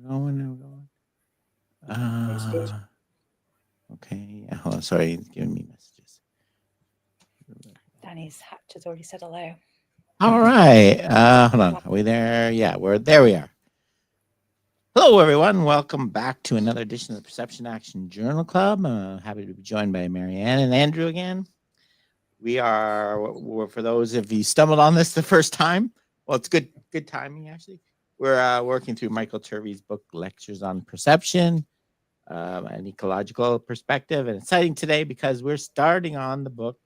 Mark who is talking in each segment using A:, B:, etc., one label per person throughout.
A: going.
B: That's good.
A: Okay. Yeah, hold on. Sorry, it's giving me messages.
C: Danny's Hatch has already said hello.
A: All right. Hold on. Are we there? Yeah, there we are. Hello, everyone. Welcome back to another edition of the Perception Action Journal Club. Happy to be joined by Marianne and Andrew again. We're for those of you stumbled on this the first time. Well, it's good timing, actually. We're working through Michael Turvey's book, Lectures on Perception, an ecological perspective. And exciting today because we're starting on the book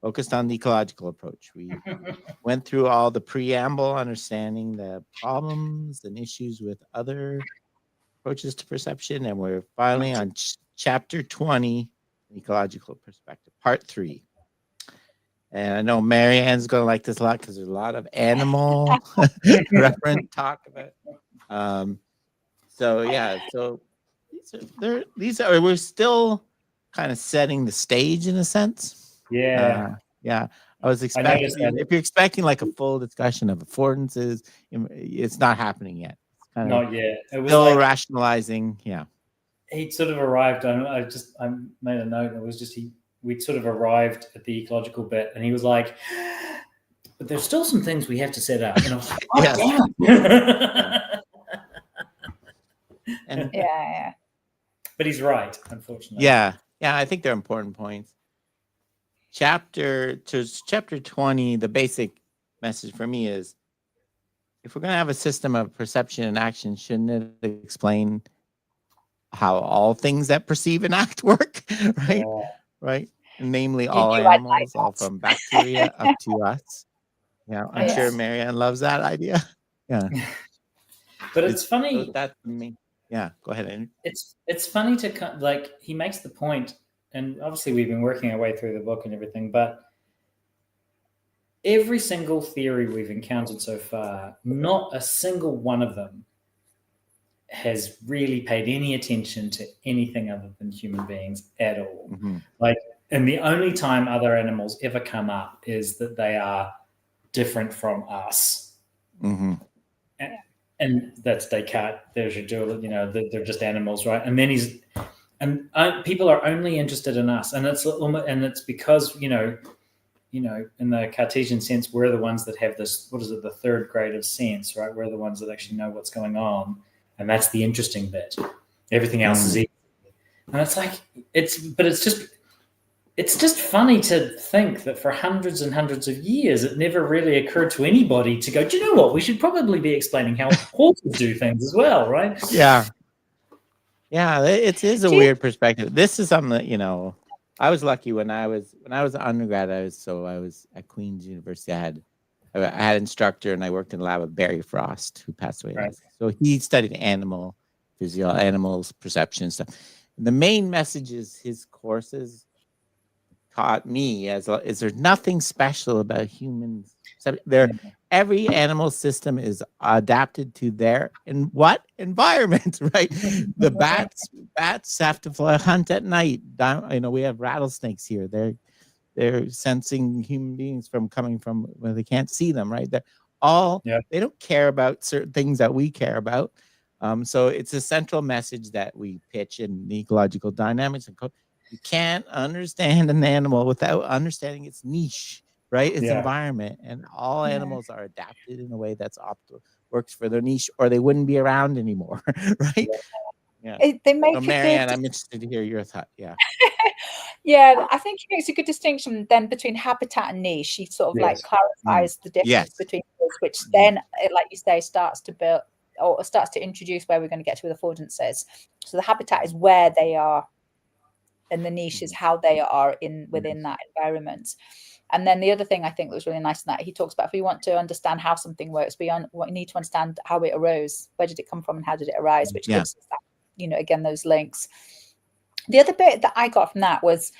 A: focused on the ecological approach. We went through all the preamble, understanding the problems and issues with other approaches to perception. And we're finally on chapter 20, ecological perspective, part 3. And I know Marianne's going to like this a lot because there's a lot of animal reference talk about. So we're still kind of setting the stage in a sense.
B: Yeah.
A: Yeah. I was expecting, if you're expecting like a full discussion of affordances, it's not happening yet. It's kind
B: Not yet.
A: It was still like rationalizing. Yeah.
B: He'd sort of arrived. I made a note. It was just we'd sort of arrived at the ecological bit, and he was like, "But there's still some things we have to set up." And I was like, "Oh,
C: yeah. And yeah.
B: But he's right, unfortunately.
A: Yeah. I think they're important points. Chapter 20, the basic message for me is, if we're going to have a system of perception and action, shouldn't it explain how all things that perceive and act work, right?
B: Yeah.
A: Right? Namely, all animals, all from bacteria up to us. Yeah, I'm sure Marianne loves that idea. Yeah.
B: But it's funny.
A: That's me. Yeah, go ahead, Andrew.
B: It's funny to he makes the point, and obviously we've been working our way through the book and everything, but every single theory we've encountered so far, not a single one of them has really paid any attention to anything other than human beings at all.
A: Mm-hmm.
B: And the only time other animals ever come up is that they are different from us.
A: Mm-hmm.
B: And that's Descartes. There's your dual, they're just animals, right? And then people are only interested in us, and it's because in the Cartesian sense, we're the ones that have this. What is it? The third grade of sense, right? We're the ones that actually know what's going on, and that's the interesting bit. Everything else is easy. And it's like it's just funny to think that for hundreds and hundreds of years, it never really occurred to anybody to go, do you know what? We should probably be explaining how horses do things as well, right?
A: Yeah. Yeah, it is a weird perspective. This is something that, I was lucky when I was an undergrad. I was at Queen's University. I had an instructor, and I worked in the lab with Barry Frost, who passed away.
B: Right.
A: So he studied animals, perception stuff. And the main messages his courses taught me is there's nothing special about humans. Every animal system is adapted to their environment, right? The bats have to hunt at night. We have rattlesnakes here. They're sensing human beings coming from where they can't see them, right? They don't care about certain things that we care about. So it's a central message that we pitch in the ecological dynamics and code. You can't understand an animal without understanding its niche, right? Its environment. And all animals are adapted in a way that's works for their niche, or they wouldn't be around anymore, right? Yeah.
C: They make
A: Marianne, I'm interested to hear your thought. Yeah.
C: Yeah, I think he makes a good distinction then between habitat and niche. He sort of clarifies the difference between those, which then, like you say, starts to build or starts to introduce where we're going to get to with affordances. So the habitat is where they are, and the niche is how they are within that environment. And then the other thing I think that was really nice in that, he talks about, if we want to understand how something works, we need to understand how it arose. Where did it come from and how did it arise? Which gives us that, again, those links. The other bit that I got from that was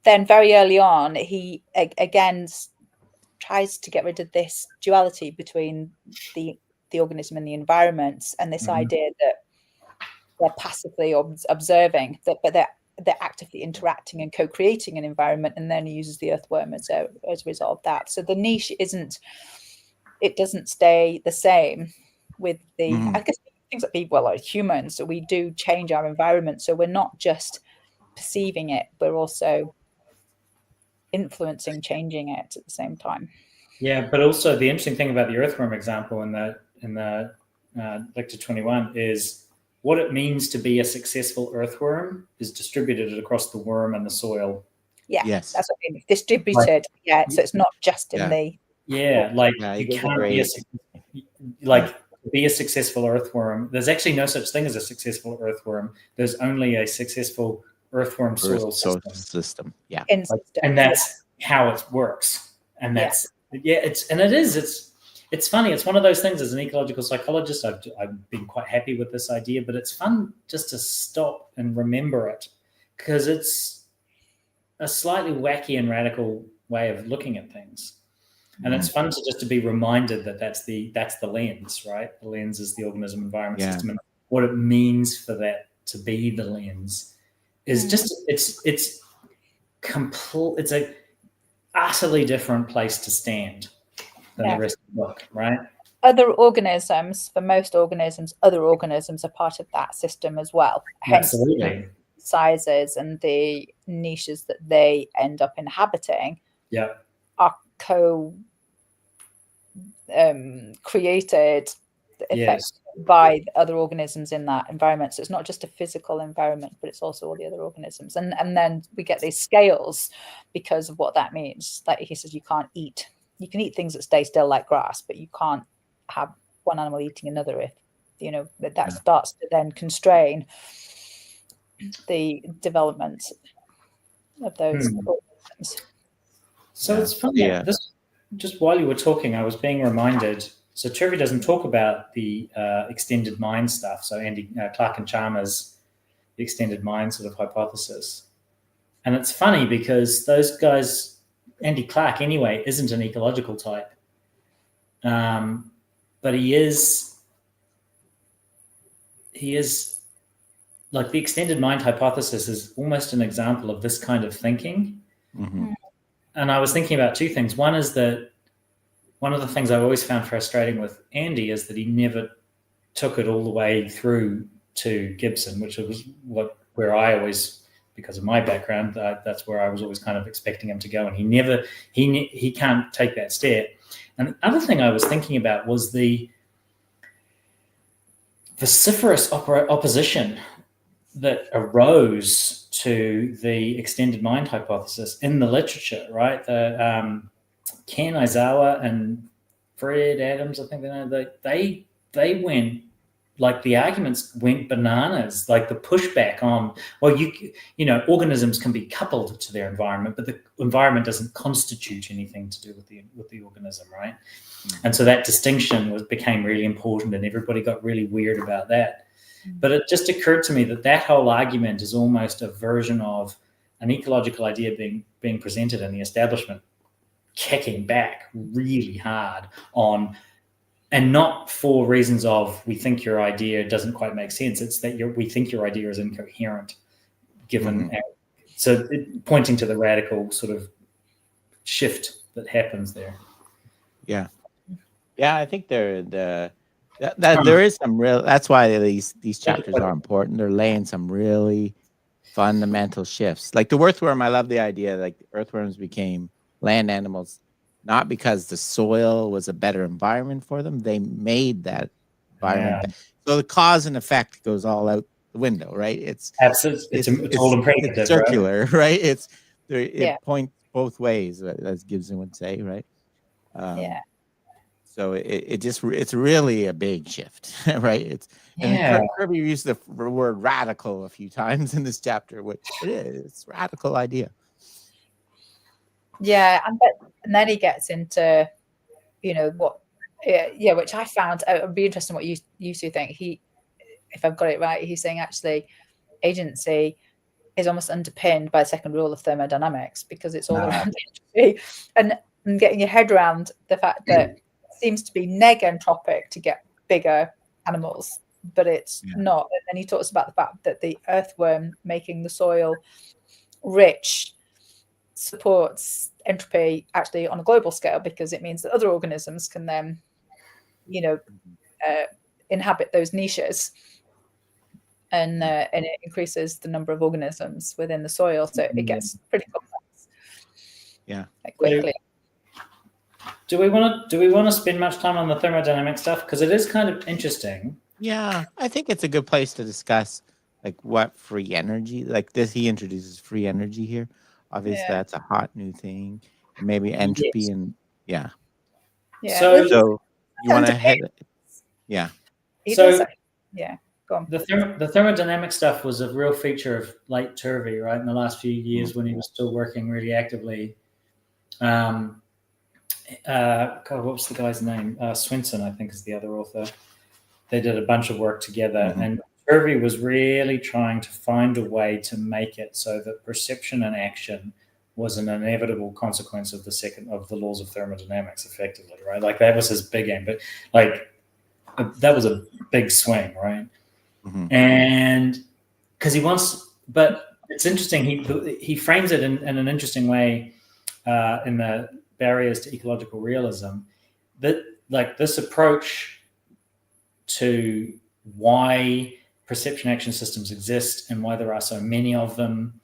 C: then very early on, he again tries to get rid of this duality between the organism and the environment, and this idea that they're passively observing, but they're actively interacting and co-creating an environment, and then he uses the earthworm as a result of that. So the niche doesn't stay the same with the I guess things like people, like humans, so we do change our environment. So we're not just perceiving it, we're also influencing, changing it at the same time.
B: Yeah, but also the interesting thing about the earthworm example in the lecture 21 is what it means to be a successful earthworm is distributed across the worm and the soil.
C: Yeah, yes, that's what I mean. Distributed. Yeah, so it's not just in the.
B: Yeah, like you can't be a successful earthworm. There's actually no such thing as a successful earthworm. There's only a successful earthworm soil
A: system. Yeah,
B: and that's how it works. And that's it's funny. It's one of those things. As an ecological psychologist, I've been quite happy with this idea, but it's fun just to stop and remember it because it's a slightly wacky and radical way of looking at things. And it's fun to be reminded that that's the lens, right? The lens is the organism environment system, and what it means for that to be the lens is just it's complete. It's a utterly different place to stand than the rest of the book, right?
C: Other organisms, for most organisms, other organisms are part of that system as well. Hence,
B: absolutely.
C: Sizes and the niches that they end up inhabiting are created by other organisms in that environment. So it's not just a physical environment, but it's also all the other organisms. And then we get these scales because of what that means. Like he says, you can eat things that stay still like grass, but you can't have one animal eating another if, that starts to then constrain the development of those organisms.
B: So it's funny. This, just while you were talking, I was being reminded. So Turvey doesn't talk about the extended mind stuff. So Andy Clark and Chalmers, the extended mind sort of hypothesis. And it's funny because those guys, Andy Clark anyway, isn't an ecological type. But he is like the extended mind hypothesis is almost an example of this kind of thinking.
A: Mm-hmm.
B: And I was thinking about two things. One is that one of the things I always found frustrating with Andy is that he never took it all the way through to Gibson, which was where I always, because of my background, that's where I was always kind of expecting him to go. And he can't take that step. And the other thing I was thinking about was the vociferous opposition that arose to the extended mind hypothesis in the literature, right? Ken Aizawa and Fred Adams, I think they went, like the arguments went bananas, like the pushback on, well, organisms can be coupled to their environment, but the environment doesn't constitute anything to do with the organism, right? Mm-hmm. And so that distinction became really important, and everybody got really weird about that. But it just occurred to me that whole argument is almost a version of an ecological idea being presented in the establishment, kicking back really hard on, and not for reasons of we think your idea doesn't quite make sense. It's that we think your idea is incoherent, given pointing to the radical sort of shift that happens there.
A: Yeah, I think there is some real. That's why these chapters are important. They're laying some really fundamental shifts. Like the earthworm, I love the idea. Like earthworms became land animals, not because the soil was a better environment for them. They made that environment. Yeah. So the cause and effect goes all out the window, right? It's
B: all impregnated,
A: it's circular, right? It points both ways, as Gibson would say, right? So it's really a big shift, right? And Turvey used the word radical a few times in this chapter, which it is. It's a radical idea.
C: Yeah, and then he gets into, which I found it would be interesting what you two think. If I've got it right, he's saying actually agency is almost underpinned by the second rule of thermodynamics because it's all around entropy, and getting your head around the fact that it seems to be negentropic to get bigger animals, but it's not. And then he talks about the fact that the earthworm making the soil rich supports entropy actually on a global scale because it means that other organisms can then, inhabit those niches, and it increases the number of organisms within the soil, so it gets pretty complex.
A: Yeah,
C: quickly.
B: Do we want to spend much time on the thermodynamic stuff, because it is kind of interesting?
A: Yeah, I think it's a good place to discuss like what free energy, like this. He introduces free energy here. Obviously, that's a hot new thing. Maybe entropy and
C: Yeah.
A: So you want to head? Yeah.
B: So
C: yeah. Go on.
B: The thermodynamic stuff was a real feature of late Turvey, right? In the last few years, when he was still working really actively. God, what was the guy's name? Swinson, I think, is the other author. They did a bunch of work together, and Turvey was really trying to find a way to make it so that perception and action was an inevitable consequence of the laws of thermodynamics, effectively, right? Like that was his big aim, but like that was a big swing, right? And because he wants, but it's interesting. He frames it in an interesting way in the Barriers to Ecological Realism, that like this approach to why perception action systems exist and why there are so many of them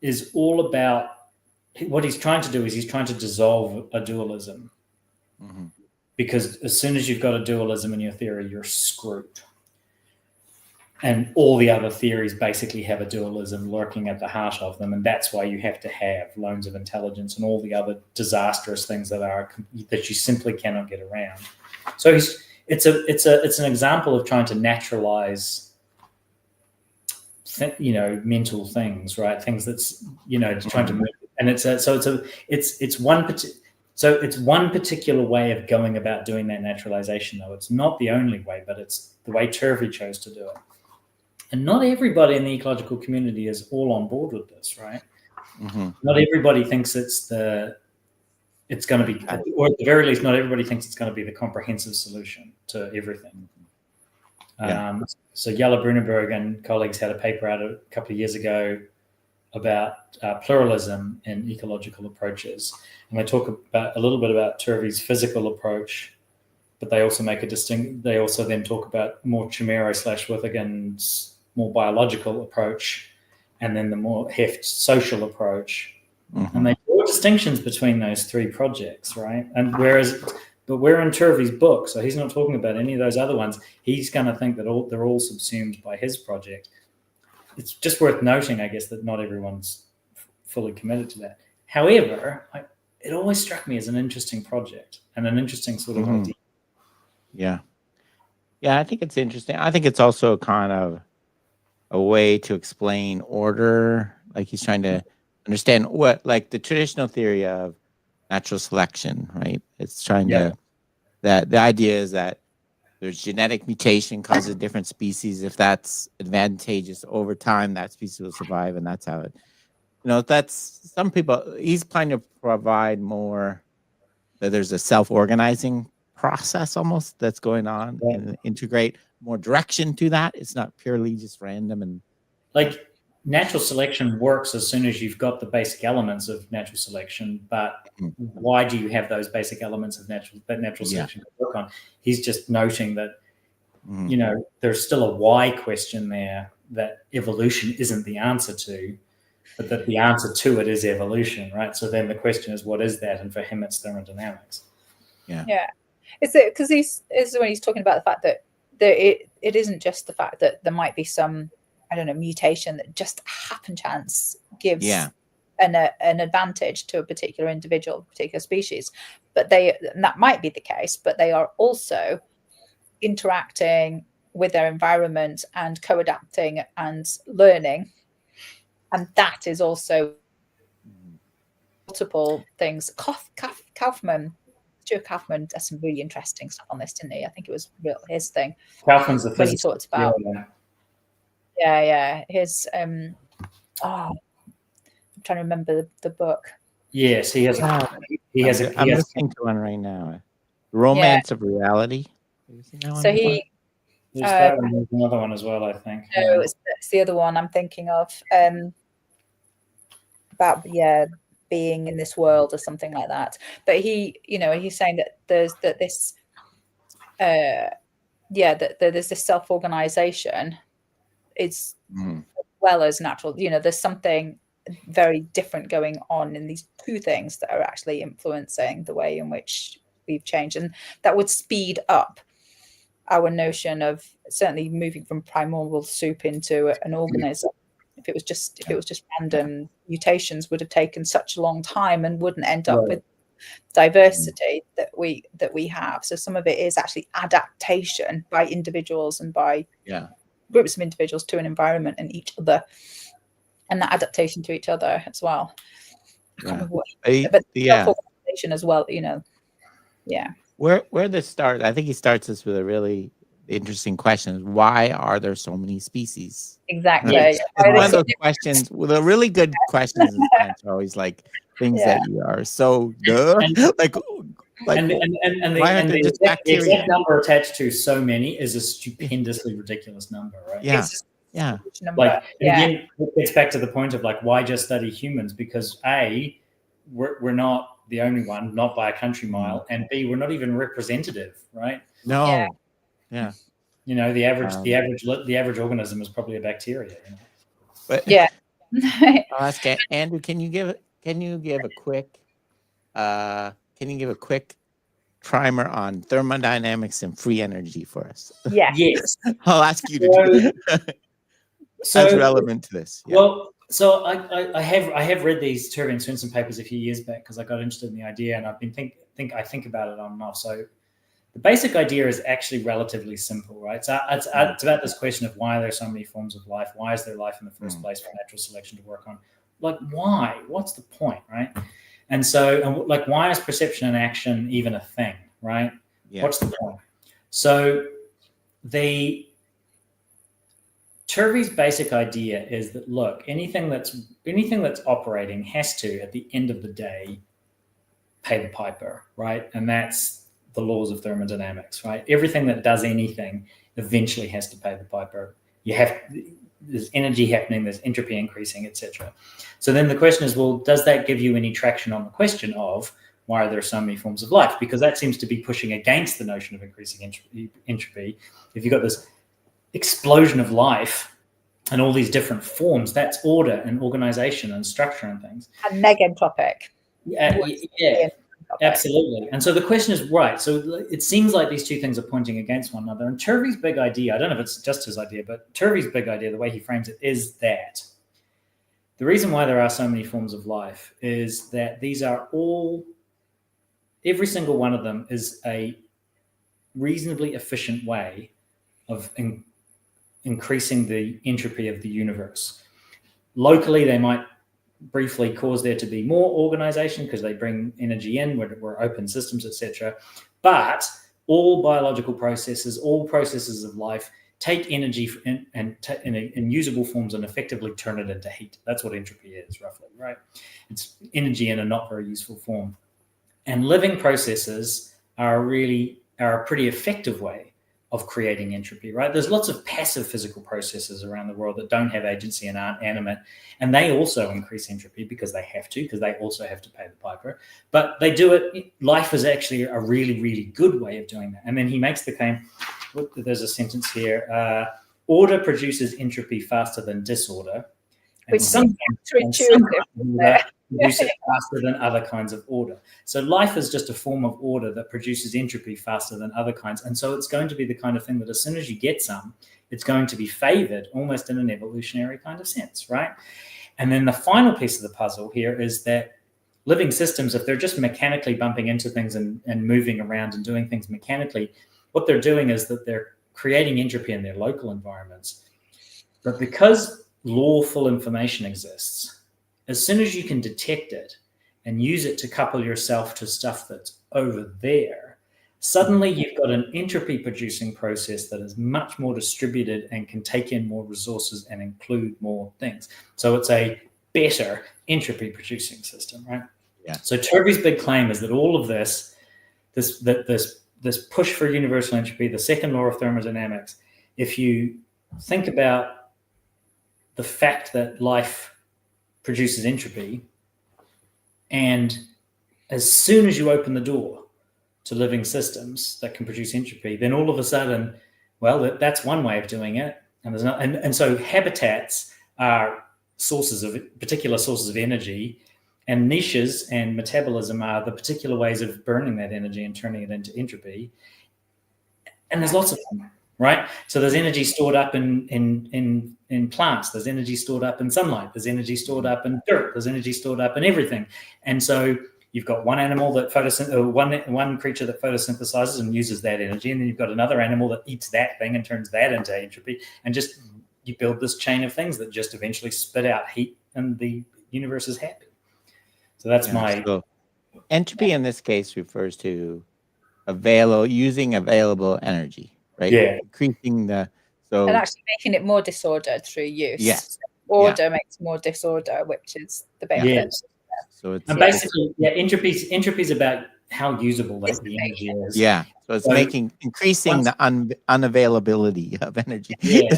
B: is all about what he's trying to do. Is he's trying to dissolve a dualism, because as soon as you've got a dualism in your theory, you're screwed. And all the other theories basically have a dualism lurking at the heart of them, and that's why you have to have loans of intelligence and all the other disastrous things that you simply cannot get around. So it's an example of trying to naturalize, mental things, right? Things that's trying to move, and it's one particular way of going about doing that naturalization, though. It's not the only way, but it's the way Turvey chose to do it. And not everybody in the ecological community is all on board with this, right? Not everybody thinks it's going to be, or at the very least, not everybody thinks it's going to be the comprehensive solution to everything. So Jelle Brunenberg and colleagues had a paper out a couple of years ago about pluralism in ecological approaches, and they talk a little bit about Turvey's physical approach, but they also make They also then talk about more Chimero/Withagen's more biological approach, and then the more heft social approach. And they draw distinctions between those three projects, right? And but we're in Turvey's book, so he's not talking about any of those other ones. He's going to think that they're all subsumed by his project. It's just worth noting, I guess, that not everyone's fully committed to that. However, it always struck me as an interesting project and an interesting sort of idea.
A: Yeah, I think it's interesting. I think it's also kind of a way to explain order. Like he's trying to understand what, like the traditional theory of natural selection, right? It's trying to, that the idea is that there's genetic mutation causes different species. If that's advantageous over time, that species will survive, and that's how it, that's some people, he's trying to provide more, that there's a self-organizing process almost that's going on, and integrate more direction to that. It's not purely just random. And
B: like natural selection works as soon as you've got the basic elements of natural selection, but why do you have those basic elements of natural selection to work on? He's just noting that there's still a why question there that evolution isn't the answer to, but that the answer to it is evolution, right? So then the question is, what is that? And for him, it's thermodynamics.
C: Is it because when he's talking about the fact that it isn't just the fact that there might be some, I don't know, mutation that just happen chance gives an advantage to a particular individual, particular species, but that might be the case, but they are also interacting with their environment and co-adapting and learning, and that is also multiple things. Stuart Kaufman does some really interesting stuff on this, didn't he? I think it was his thing.
B: Kaufman's the
C: when he talked about his I'm trying to remember the book.
B: Yes, he has. I'm
A: listening to one right now. Romance of Reality. Have you seen that one?
C: So he.
B: There's another one as well, I think.
C: No, it's the other one I'm thinking of. About being in this world or something like that. But he's saying that there's this that there's this self-organization, it's as well as natural. There's something very different going on in these two things that are actually influencing the way in which we've changed, and that would speed up our notion of certainly moving from primordial soup into an organism. If it was just random mutations, would have taken such a long time and wouldn't end up with diversity that we have. So some of it is actually adaptation by individuals and by groups of individuals to an environment and each other, and that adaptation to each other as well. But self-organization as well,
A: Where this starts, I think he starts us with a really interesting question: why are there so many species?
C: Exactly.
A: Right? One of those questions, the really good questions in science are always like things that you are so like
B: the exact number attached to so many is a stupendously ridiculous number, right? Like, again, it gets back to the point of like, why just study humans? Because A, we're not the only one, not by a country mile, and B, we're not even representative, right?
A: The
B: average organism is probably a bacteria.
A: But I'll ask Andrew, can you give a quick primer on thermodynamics and free energy for us?
B: Yes.
A: I'll ask you to do it. That's relevant to this.
B: Well, so I have read these Turvey and Swinson papers a few years back because I got interested in the idea, and I've been think about it on and off. So the basic idea is actually relatively simple, right? So it's about this question of why there are so many forms of life. Why is there life in the first place for natural selection to work on? Like, why? What's the point, right? And so, like, why is perception and action even a thing, right? What's the point? So Turvey's basic idea is that, look, anything that's operating has to, at the end of the day, pay the piper, right? And that's the laws of thermodynamics, right? Everything that does anything eventually has to pay the piper. There's energy happening, there's entropy increasing, etc. So then the question is, well, does that give you any traction on the question of why are there so many forms of life? Because that seems to be pushing against the notion of increasing entropy. If you've got this explosion of life and all these different forms, that's order and organization and structure and things.
C: And negentropic.
B: Yeah, absolutely. And so the question is, right, so it seems like these two things are pointing against one another. And Turvey's big idea, I don't know if it's just his idea, but Turvey's big idea, the way he frames it, is that the reason why there are so many forms of life is that these are all, every single one of them is a reasonably efficient way of increasing the entropy of the universe. Locally, they might briefly cause there to be more organization because they bring energy in, we're open systems, etc. But all biological processes, all processes of life take energy in usable forms and effectively turn it into heat. That's what entropy is, roughly, right? It's energy in a not very useful form. And living processes are a pretty effective way of creating entropy, right? There's lots of passive physical processes around the world that don't have agency and aren't animate, and they also increase entropy because they have to, because they also have to pay the piper. But they do it. Life is actually a really, really good way of doing that. And then he makes the claim. Look, there's a sentence here: order produces entropy faster than disorder, and sometimes produce it faster than other kinds of order. So life is just a form of order that produces entropy faster than other kinds. And so it's going to be the kind of thing that as soon as you get some, it's going to be favored almost in an evolutionary kind of sense, right? And then the final piece of the puzzle here is that living systems, if they're just mechanically bumping into things and moving around and doing things mechanically, what they're doing is that they're creating entropy in their local environments. But because lawful information exists, as soon as you can detect it and use it to couple yourself to stuff that's over there, suddenly you've got an entropy producing process that is much more distributed and can take in more resources and include more things. So it's a better entropy producing system, right?
A: Yeah.
B: So Turvey's big claim is that all of this push for universal entropy, the second law of thermodynamics, if you think about the fact that life produces entropy, and as soon as you open the door, to living systems that can produce entropy, then all of a sudden, well, that's one way of doing it. And there's not, and so habitats are particular sources of energy, and niches and metabolism are the particular ways of burning that energy and turning it into entropy. And there's lots of them, right? So there's energy stored up in plants. There's energy stored up in sunlight. There's energy stored up in dirt. There's energy stored up in everything. And so you've got one animal that one creature that photosynthesizes and uses that energy, and then you've got another animal that eats that thing and turns that into entropy, and just you build this chain of things that just eventually spit out heat, and the universe is happy. So that's so
A: entropy in this case refers to using available energy, right?
B: Yeah,
A: increasing
C: and actually making it more disordered through use.
A: Yes,
C: order makes more disorder, which is the benefit.
B: Yes.
A: So it's
B: basically, entropy is about how usable the energy is.
A: Yeah, so it's increasing the unavailability of energy.
B: Yeah,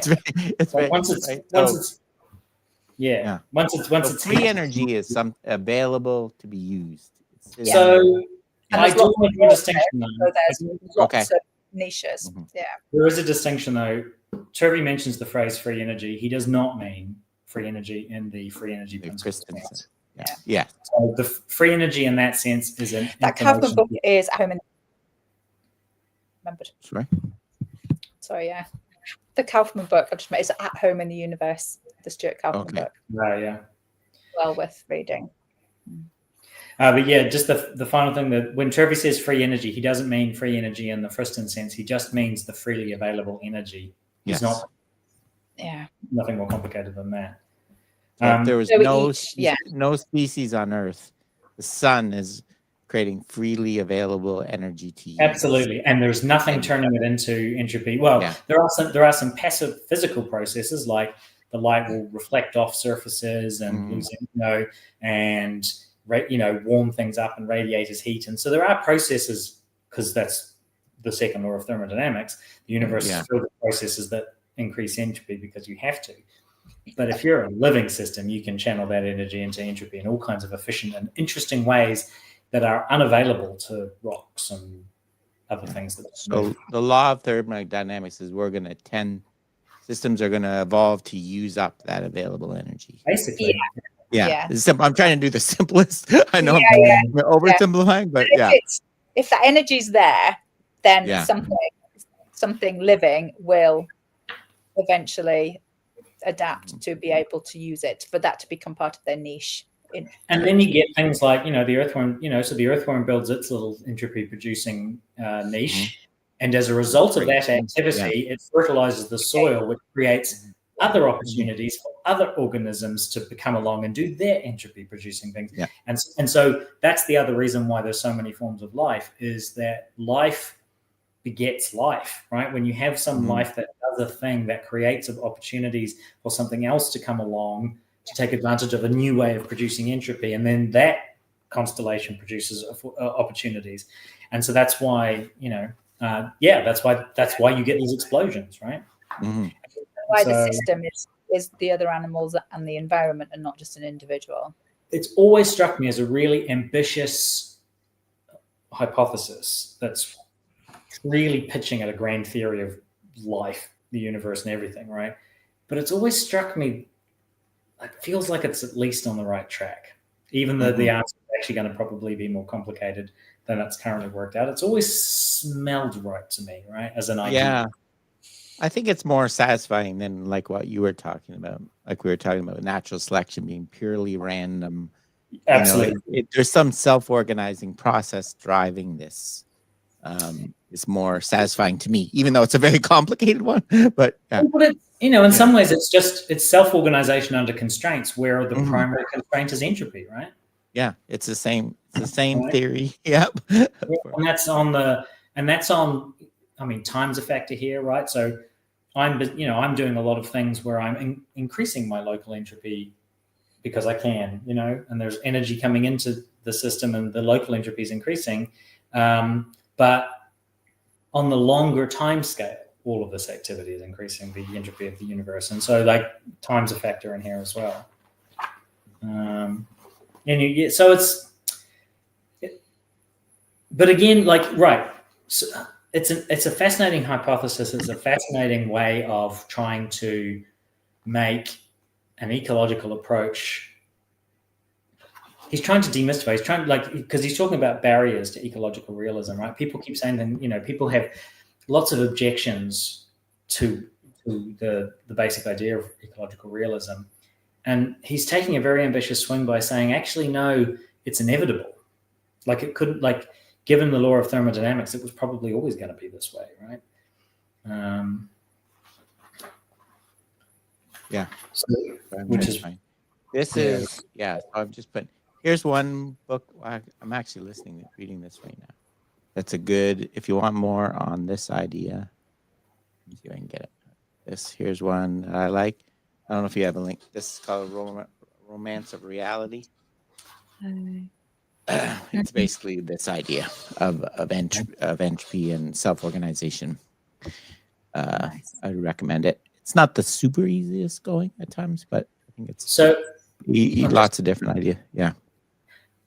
A: once it's free energy is available to be used.
B: So I do make a distinction though.
C: So there's lots of niches. Yeah,
B: there is a distinction though. Turvey mentions the phrase free energy. He does not mean free energy in the free energy principle.
A: Yeah.
B: So the free energy in that sense is
C: that Kaufman book is at home in. Remembered. Sorry, yeah. The Kaufman book is At Home in the Universe. The Stuart Kaufman book.
B: Right, yeah.
C: Well worth reading.
B: But yeah, just the final thing, that when Turvey says free energy, he doesn't mean free energy in the Friston sense. He just means the freely available energy. It's not.
C: Yeah.
B: Nothing more complicated than that.
A: So if there was no species on Earth, the sun is creating freely available energy to use.
B: Absolutely, and there's nothing turning it into entropy. Well, there are some passive physical processes, like the light will reflect off surfaces and lose, and warm things up and radiate as heat. And so there are processes, because that's the second law of thermodynamics. The universe is filled with processes that increase entropy because you have to. But if you're a living system, you can channel that energy into entropy in all kinds of efficient and interesting ways that are unavailable to rocks and other things.
A: So the law of thermodynamics is systems are going to evolve to use up that available energy.
B: Basically.
A: Yeah. I'm trying to do the simplest. I know I'm oversimplifying, but
C: if that energy's there, then something living will eventually adapt to be able to use it, for that to become part of their niche.
B: And then you get things like, the earthworm, so the earthworm builds its little entropy producing niche. And as a result of that activity, it fertilizes the soil, which creates other opportunities for other organisms to come along and do their entropy producing things.
A: Yeah.
B: And so that's the other reason why there's so many forms of life, is that life begets life, right? When you have some life that does a thing that creates opportunities for something else to come along to take advantage of a new way of producing entropy, and then that constellation produces opportunities. And so that's why, that's why you get these explosions, right?
C: Why the system is the other animals and the environment, and not just an individual.
B: It's always struck me as a really ambitious hypothesis that's really pitching at a grand theory of life, the universe, and everything, right? But it's always struck me, it feels like it's at least on the right track, even though the answer is actually going to probably be more complicated than it's currently worked out. It's always smelled right to me, right, as an idea.
A: Yeah, I think it's more satisfying than like what you were talking about, like we were talking about natural selection being purely random.
B: Absolutely.
A: There's some self-organizing process driving this. It's more satisfying to me, even though it's a very complicated one. But
B: in some ways, it's self-organization under constraints, where the primary constraint is entropy, right?
A: Yeah, it's the same theory. Yep.
B: And that's on. I mean, time's a factor here, right? So I'm doing a lot of things where I'm increasing my local entropy because I can, and there's energy coming into the system, and the local entropy is increasing. But on the longer time scale, all of this activity is increasing the entropy of the universe. And so time's a factor in here as well. but again, right. So it's a fascinating hypothesis. It's a fascinating way of trying to make an ecological approach. He's trying to demystify. He's trying because he's talking about barriers to ecological realism, right? People keep saying that, people have lots of objections to the basic idea of ecological realism. And he's taking a very ambitious swing by saying, actually, no, it's inevitable. It couldn't, given the law of thermodynamics, it was probably always going to be this way, right?
A: Yeah.
B: So, which is
A: fine. This is, so I've just put, here's one book. I'm actually reading this right now. That's a good, if you want more on this idea, let me see if I can get it. Here's one that I like. I don't know if you have a link. This is called Romance of Reality. It's basically this idea of entropy and self-organization.
C: Nice.
A: I recommend it. It's not the super easiest going at times, but I think it's
B: so.
A: Lots of different ideas. Yeah.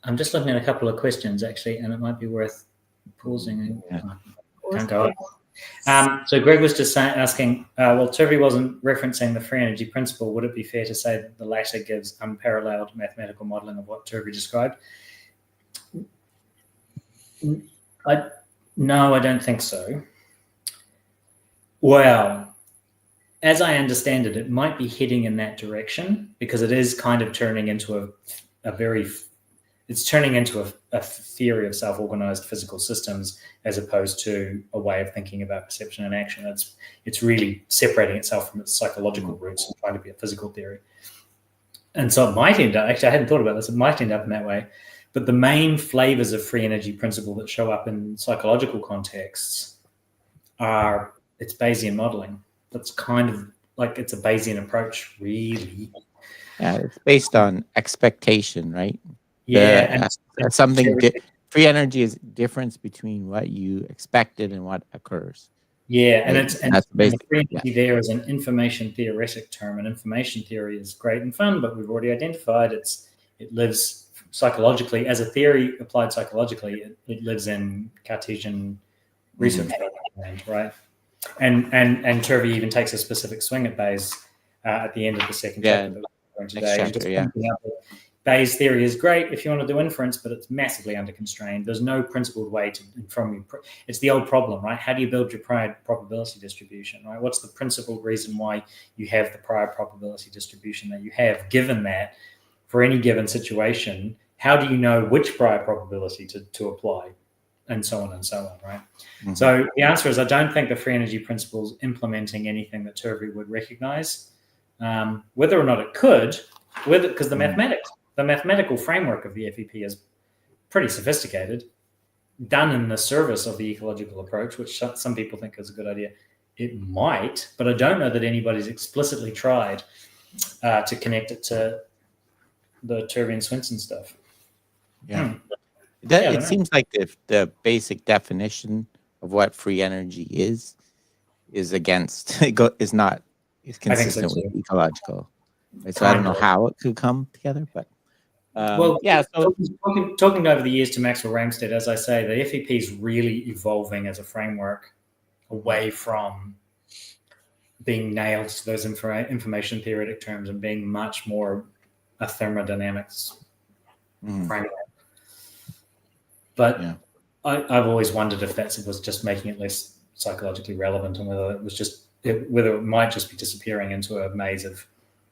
B: I'm just looking at a couple of questions actually, and it might be worth pausing. Can't go up. So Greg was just asking, well, Turvey wasn't referencing the free energy principle. Would it be fair to say that the latter gives unparalleled mathematical modeling of what Turvey described? No, I don't think so. Well, as I understand it, it might be heading in that direction because it is kind of turning into it's turning into a theory of self-organized physical systems as opposed to a way of thinking about perception and action. It's really separating itself from its psychological roots and trying to be a physical theory. And so it might end up, actually I hadn't thought about this, it might end up in that way. But the main flavors of free energy principle that show up in psychological contexts are it's Bayesian modeling. That's kind of it's a Bayesian approach, really.
A: Yeah, it's based on expectation, right?
B: Yeah,
A: free energy is difference between what you expected and what occurs.
B: Yeah, and
A: that's
B: the free energy there is an information theoretic term, and information theory is great and fun, but we've already identified it lives psychologically as a theory applied psychologically. It lives in Cartesian research, right? And Turvey even takes a specific swing at Bayes at the end of the second chapter that we're going today. Bayes' theory is great if you want to do inference, but it's massively underconstrained. There's no principled way to from it's the old problem, right? How do you build your prior probability distribution, right? What's the principled reason why you have the prior probability distribution that you have? Given that, for any given situation, how do you know which prior probability to apply? And so on, right? Mm-hmm. So the answer is I don't think the free energy principle is implementing anything that Turvey would recognize. Whether or not it could, because the mathematical framework of the FEP is pretty sophisticated, done in the service of the ecological approach, which some people think is a good idea. It might, but I don't know that anybody's explicitly tried to connect it to the Turvey and Swinson stuff.
A: Yeah. It seems like the basic definition of what free energy is consistent with ecological. Right? So I don't know how it could come together, but So
B: talking over the years to Maxwell Ramstead, as I say, the FEP is really evolving as a framework away from being nailed to those information theoretic terms and being much more a thermodynamics framework. But I've always wondered if that was just making it less psychologically relevant, and whether it might just be disappearing into a maze of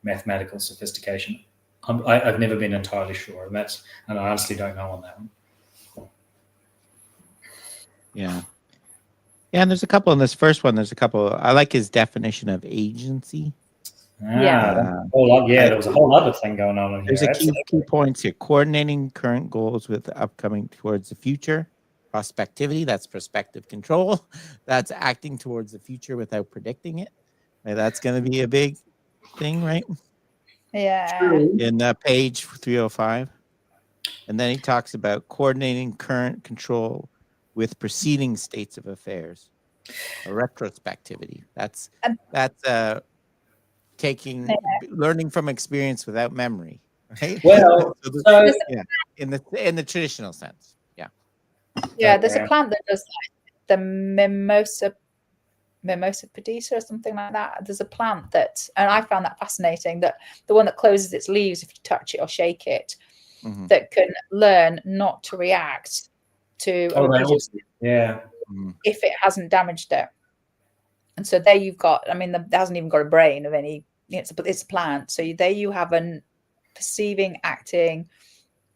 B: mathematical sophistication. I've never been entirely sure, and I honestly don't know on that one.
A: Yeah, and there's a couple in this first one. There's a couple. I like his definition of agency.
B: There was a whole other thing going on in here.
A: There's a key points here: coordinating current goals with upcoming towards the future. Prospectivity, that's prospective control. That's acting towards the future without predicting it. Right, that's going to be a big thing, right?
C: Yeah.
A: In page 305. And then he talks about coordinating current control with preceding states of affairs. A retrospectivity. That's learning from experience without memory. Right?
B: Well,
A: in the traditional sense. Yeah.
C: Yeah, there's a plant that does the mimosa pedicea or something like that. There's a plant that, and I found that fascinating, that the one that closes its leaves if you touch it or shake it, that can learn not to react to if it hasn't damaged it. And so there you've got, I mean, that hasn't even got a brain of any, it's a plant. So there you have a perceiving, acting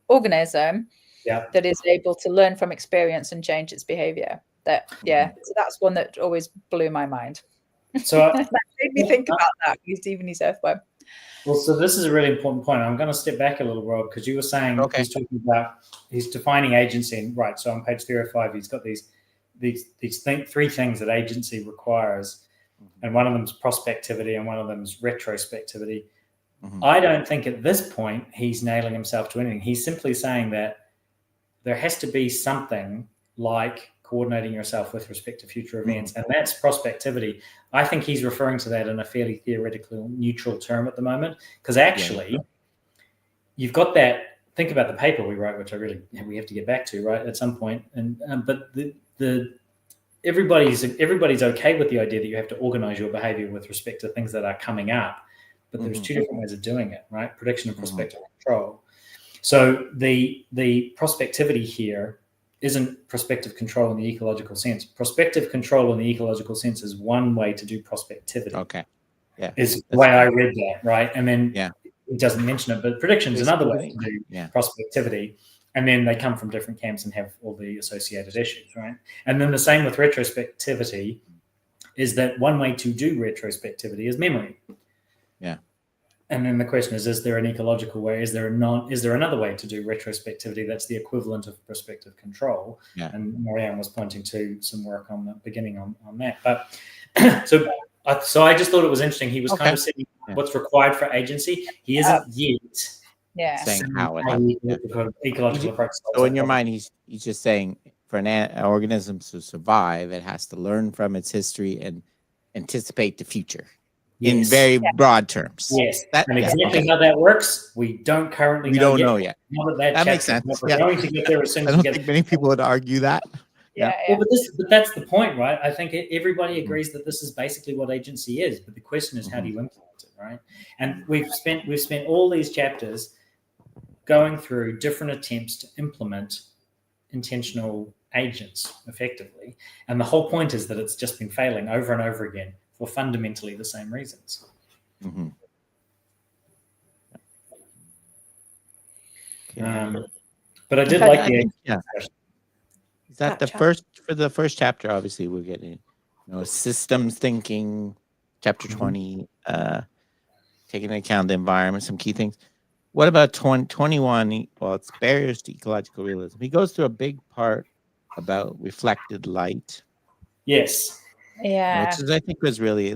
C: organism that is able to learn from experience and change its behavior. So that's one that always blew my mind.
B: So
C: that made me think about that, even his earthworm.
B: Well, so this is a really important point. I'm going to step back a little, Rob, because you were saying he's defining agency, right? So on page 305, he's got these three things that agency requires, and one of them is prospectivity, and one of them is retrospectivity. I don't think at this point he's nailing himself to anything. He's simply saying that there has to be something like coordinating yourself with respect to future events, and that's prospectivity. I think he's referring to that in a fairly theoretically neutral term at the moment, because actually you've got that. Think about the paper we wrote, which we have to get back to, right, at some point. And but everybody's okay with the idea that you have to organize your behavior with respect to things that are coming up, but there's two different ways of doing it, right? Prediction and prospective control. So the prospectivity here isn't prospective control in the ecological sense. Prospective control in the ecological sense is one way to do prospectivity.
A: Okay. Yeah.
B: Is the way I read that, right? And then it doesn't mention it, but prediction is another way to do prospectivity. And then they come from different camps and have all the associated issues, right? And then the same with retrospectivity is that one way to do retrospectivity is memory. Yeah. And then the question is there an ecological way? Is there another way to do retrospectivity that's the equivalent of prospective control? Yeah. And Marianne was pointing to some work on the beginning on that. But so I just thought it was interesting. He was kind of saying what's required for agency. He isn't yet
A: saying how it happens.
B: Ecological approach.
A: So in your mind, he's just saying for an organism to survive, it has to learn from its history and anticipate the future. In very broad terms.
B: Yes. And exactly how that works, we don't currently know yet.
A: That makes sense.
B: We're going to get there as soon as
A: I don't think many people would argue that.
C: Yeah.
B: Well, but that's the point, right? I think everybody agrees that this is basically what agency is, but the question is how do you implement it, right? And we've spent all these chapters going through different attempts to implement intentional agents effectively. And the whole point is that it's just been failing over and over again for fundamentally the same reasons. But I did like the
A: Is that the first chapter? Obviously, we're getting systems thinking. Chapter 20, taking into account the environment, some key things. What about 21? Well, it's barriers to ecological realism. He goes through a big part about reflected light.
B: Yes.
C: Yeah,
A: which I think was a really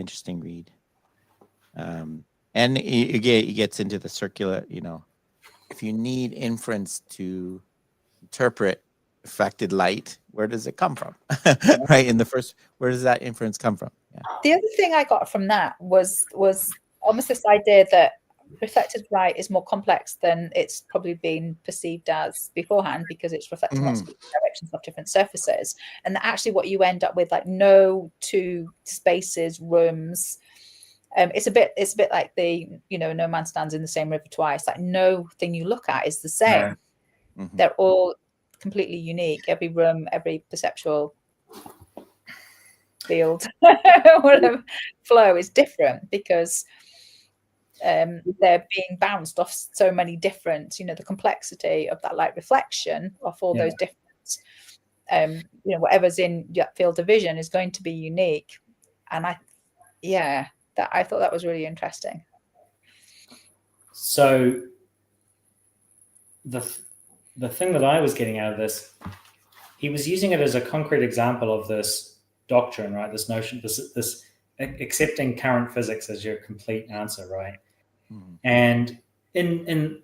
A: interesting read. And he gets into the circular, if you need inference to interpret reflected light, where does it come from? Right, where does that inference come from?
C: The other thing I got from that was almost this idea that reflected light is more complex than it's probably been perceived as beforehand, because it's reflecting lots of directions of different surfaces, and that actually what you end up with, like, no two spaces, rooms, it's a bit like the no man stands in the same river twice. Like, no thing you look at is the same. They're all completely unique. Every room, every perceptual field, whatever flow is different, because they're being bounced off so many different, the complexity of that light reflection off all those different, whatever's in that field of vision is going to be unique. And I thought that was really interesting.
B: So the thing that I was getting out of this, he was using it as a concrete example of this doctrine, right? This notion, this accepting current physics as your complete answer, right? And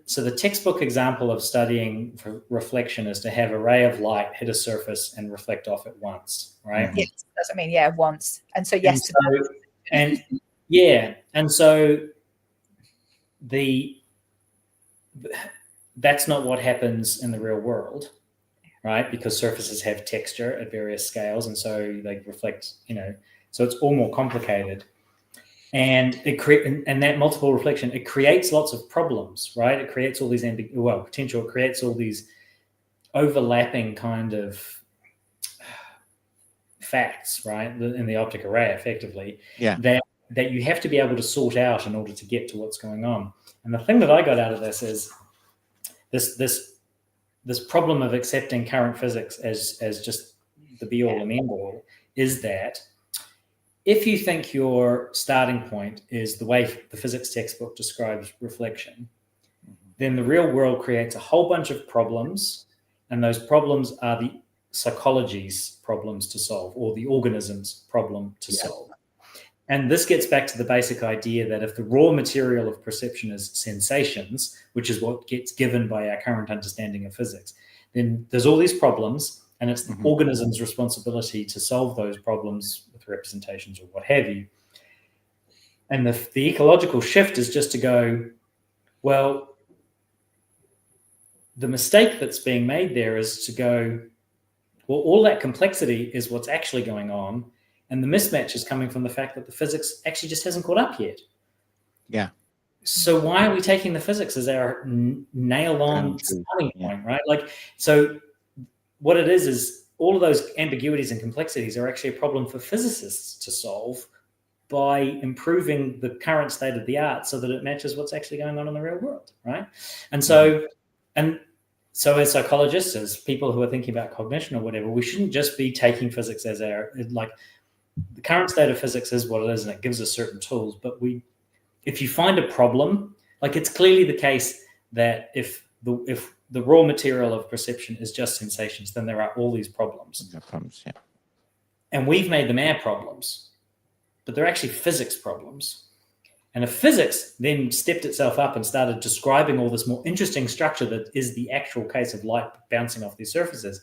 B: so the textbook example of studying for reflection is to have a ray of light hit a surface and reflect off it once, right?
C: Yes, that's what I mean. Once. And so yes.
B: And so that's not what happens in the real world. right? Because surfaces have texture at various scales, and so they reflect, so it's all more complicated. And and that multiple reflection, it creates lots of problems, right? It creates all these potential. It creates all these overlapping kind of facts, right, in the optic array, effectively, that you have to be able to sort out in order to get to what's going on. And the thing that I got out of this is this problem of accepting current physics as just the be all and end all is that if you think your starting point is the way the physics textbook describes reflection, then the real world creates a whole bunch of problems, and those problems are the psychology's problems to solve, or the organism's problem to solve. And this gets back to the basic idea that if the raw material of perception is sensations, which is what gets given by our current understanding of physics, then there's all these problems, and it's the organism's responsibility to solve those problems with representations or what have you. And the ecological shift is just to go, well, the mistake that's being made there is to go, well, all that complexity is what's actually going on, and the mismatch is coming from the fact that the physics actually just hasn't caught up yet.
A: Yeah.
B: So why are we taking the physics as our nail-on starting point, right? Like, so what it is all of those ambiguities and complexities are actually a problem for physicists to solve by improving the current state of the art so that it matches what's actually going on in the real world, right? And so, so as psychologists, as people who are thinking about cognition or whatever, we shouldn't just be taking physics as our, like, the current state of physics is what it is, and it gives us certain tools. But if you find a problem, like, it's clearly the case that if the raw material of perception is just sensations, then there are all these problems. And we've made them our problems, but they're actually physics problems. And if physics then stepped itself up and started describing all this more interesting structure that is the actual case of light bouncing off these surfaces,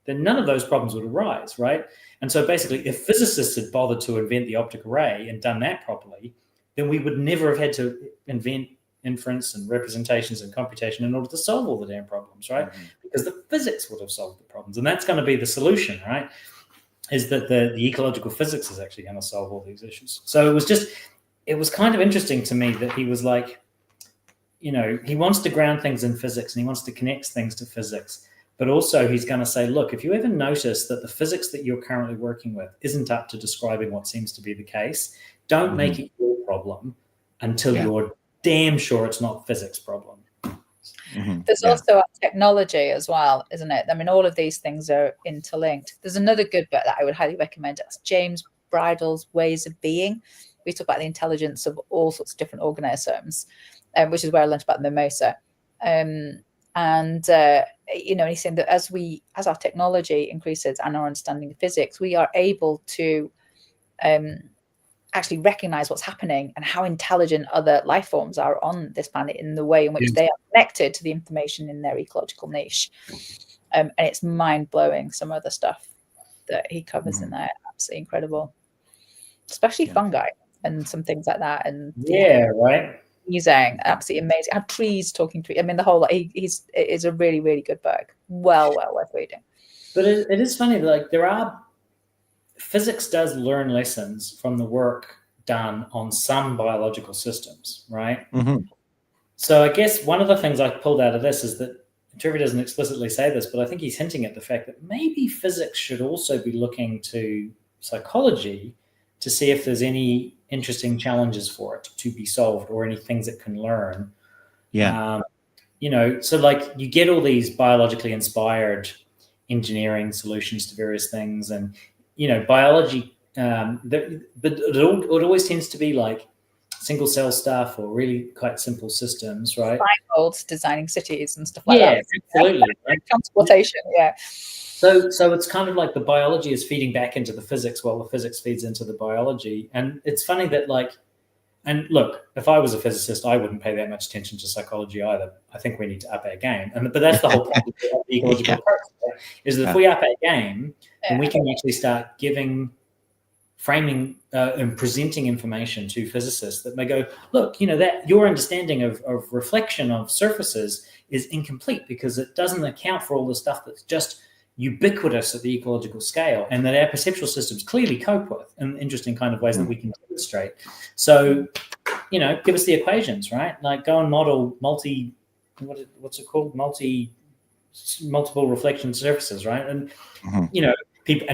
B: then none of those problems would arise, right? And so basically, if physicists had bothered to invent the optic array and done that properly, then we would never have had to invent inference and representations and computation in order to solve all the damn problems, right? Because the physics would have solved the problems. And that's going to be the solution, right? Is that the ecological physics is actually going to solve all these issues. So it was kind of interesting to me that he was like, he wants to ground things in physics and he wants to connect things to physics. But also he's going to say, look, if you ever notice that the physics that you're currently working with isn't up to describing what seems to be the case, don't make it your problem until you're damn sure it's not physics problem.
C: There's also technology as well, isn't it? I mean, all of these things are interlinked. There's another good book that I would highly recommend. It's James Bridle's Ways of Being. We talk about the intelligence of all sorts of different organisms, which is where I learned about the mimosa. And he's saying that as our technology increases and our understanding of physics, we are able to actually recognize what's happening and how intelligent other life forms are on this planet in the way in which they are connected to the information in their ecological niche. And it's mind-blowing, some other stuff that he covers in there. Absolutely incredible, especially fungi and some things like that. And
B: right.
C: Amazing, absolutely amazing. I have trees talking to. I mean, the whole it is a really, really good book. Well worth reading.
B: But it is funny. Like, physics does learn lessons from the work done on some biological systems, right? So I guess one of the things I pulled out of this is that Turvey doesn't explicitly say this, but I think he's hinting at the fact that maybe physics should also be looking to psychology to see if there's any interesting challenges for it to be solved or any things it can learn. So like you get all these biologically inspired engineering solutions to various things, and biology, but it always tends to be like single cell stuff or really quite simple systems, right?
C: Feingold's designing cities and stuff like that.
B: Absolutely. Right?
C: Transportation,
B: So it's kind of like the biology is feeding back into the physics while the physics feeds into the biology. And it's funny that and look, if I was a physicist, I wouldn't pay that much attention to psychology either. I think we need to up our game. But that's the whole point of the ecological approach, right? Is that if we up our game, then we can actually start framing and presenting information to physicists that may go, look, that your understanding of reflection of surfaces is incomplete because it doesn't account for all the stuff that's just ubiquitous at the ecological scale, and that our perceptual systems clearly cope with in interesting kind of ways that we can demonstrate. So, give us the equations, right? Like go and model what's it called? Multiple reflection surfaces, right? And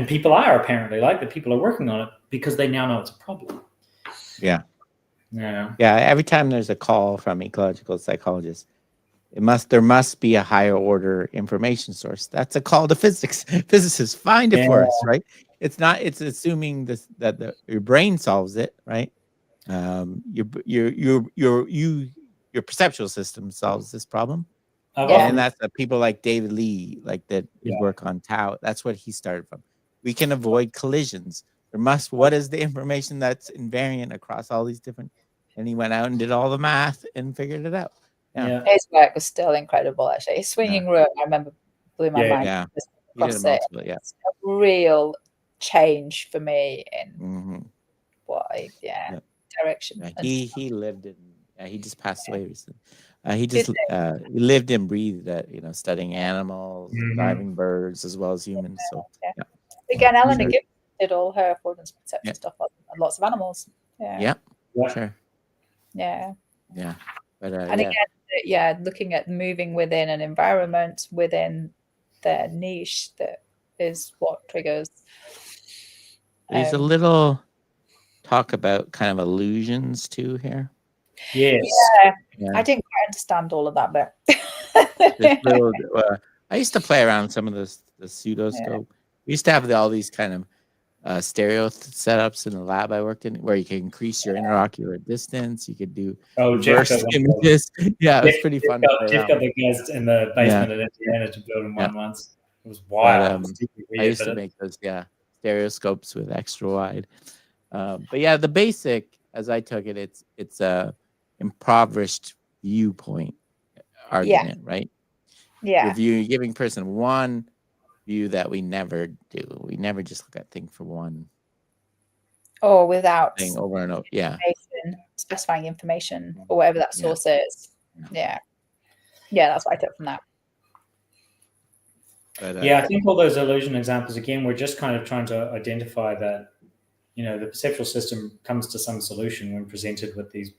B: people are apparently people are working on it because they now know it's a problem.
A: Yeah.
B: Yeah.
A: Every time there's a call from ecological psychologists, there must be a higher order information source. That's a call to physics. Physicists, find it for us, right? It's assuming that your brain solves it, right? Your perceptual system solves this problem. And that's people like David Lee, like that work on Tau. That's what he started from. We can avoid collisions. What is the information that's invariant across all these different? And he went out and did all the math and figured it out. Yeah.
C: His work was still incredible, actually. His swinging room, I remember, blew my mind.
A: Yeah.
C: Across it. It's a real change for me in direction.
A: Yeah, he lived in. He just passed away recently. He lived and breathed studying animals, diving birds as well as humans. So
C: again, Eleanor Gibbs did all her affordance perception stuff on lots of animals.
A: Yeah. Sure.
C: Yeah.
A: But
C: again, looking at moving within an environment within their niche, that is what triggers.
A: There's a little talk about kind of illusions too here.
B: Yes.
C: Yeah. I didn't quite understand all of that, but
A: I used to play around with some of the pseudoscope. We used to have all these kind of stereo setups in the lab I worked in, where you can increase your interocular distance. You could do reverse images. Yeah, it was pretty fun.
B: Jeff got the guys in the basement at Indiana to build them one once. It was wild.
A: I used to make those stereoscopes with extra wide. But the basic, as I took it, it's a impoverished viewpoint argument, right?
C: Yeah.
A: You're giving person one view that we never do. We never just look at things for one.
C: Or without
A: thing over and over.
C: Specifying information or whatever that source is. Yeah, that's what I took from that.
B: But, I think all those illusion examples, again, we're just kind of trying to identify that, the perceptual system comes to some solution when presented with these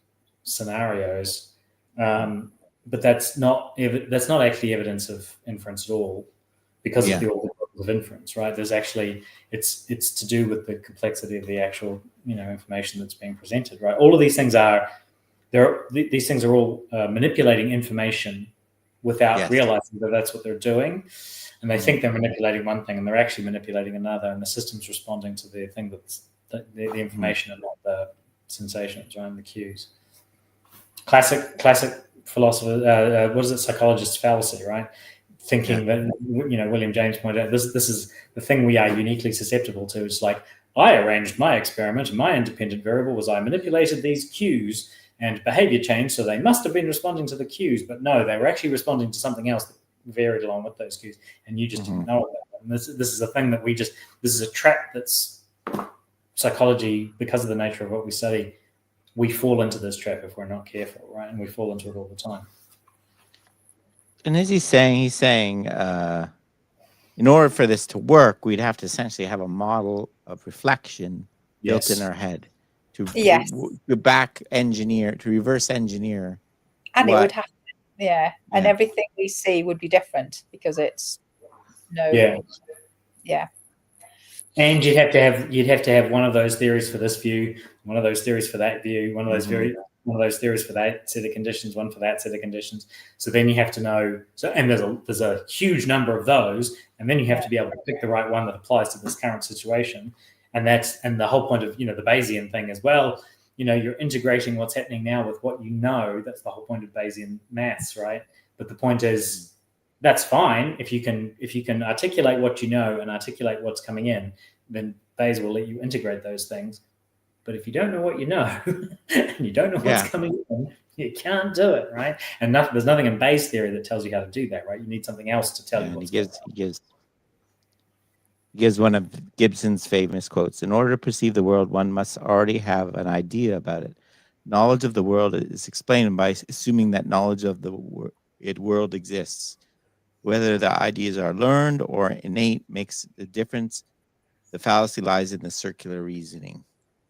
B: scenarios. But that's not actually evidence of inference at all, because of the order of inference, right? There's actually, it's to do with the complexity of the actual, information that's being presented, right? All of these things are all manipulating information without realizing that that's what they're doing. And they think they're manipulating one thing and they're actually manipulating another, and the system's responding to the thing that's the information and not the sensations, right? And the cues. Classic philosopher, what is it? Psychologist's fallacy, right? Thinking that, William James pointed out, this is the thing we are uniquely susceptible to. It's like, I arranged my experiment, and my independent variable was I manipulated these cues and behavior changed, so they must have been responding to the cues, but no, they were actually responding to something else that varied along with those cues, and you just didn't know about it. And this is a thing that this is a trap that's psychology, because of the nature of what we study. We fall into this trap if we're not careful, right? And we fall into it all the time.
A: And as he's saying, in order for this to work, we'd have to essentially have a model of reflection built in our head to reverse engineer.
C: And it would have to, and everything we see would be different because it's
B: And you'd have to have one of those theories for this view, one of those theories for that view, one of those theories for that set of conditions, one for that set of conditions. So then you have to know. So, and there's a huge number of those, and then you have to be able to pick the right one that applies to this current situation. And the whole point of the Bayesian thing as well. You're integrating what's happening now with what you know. That's the whole point of Bayesian maths, right? But the point is, that's fine if you can articulate what you know and articulate what's coming in, then Bayes will let you integrate those things. But if you don't know what you know and you don't know what's coming in, you can't do it, right? And there's nothing in Bayes theory that tells you how to do that, right? You need something else to tell you what's going on.
A: He gives one of Gibson's famous quotes: "In order to perceive the world, one must already have an idea about it. Knowledge of the world is explained by assuming that knowledge of the world exists. Whether the ideas are learned or innate makes the difference. The fallacy lies in the circular reasoning.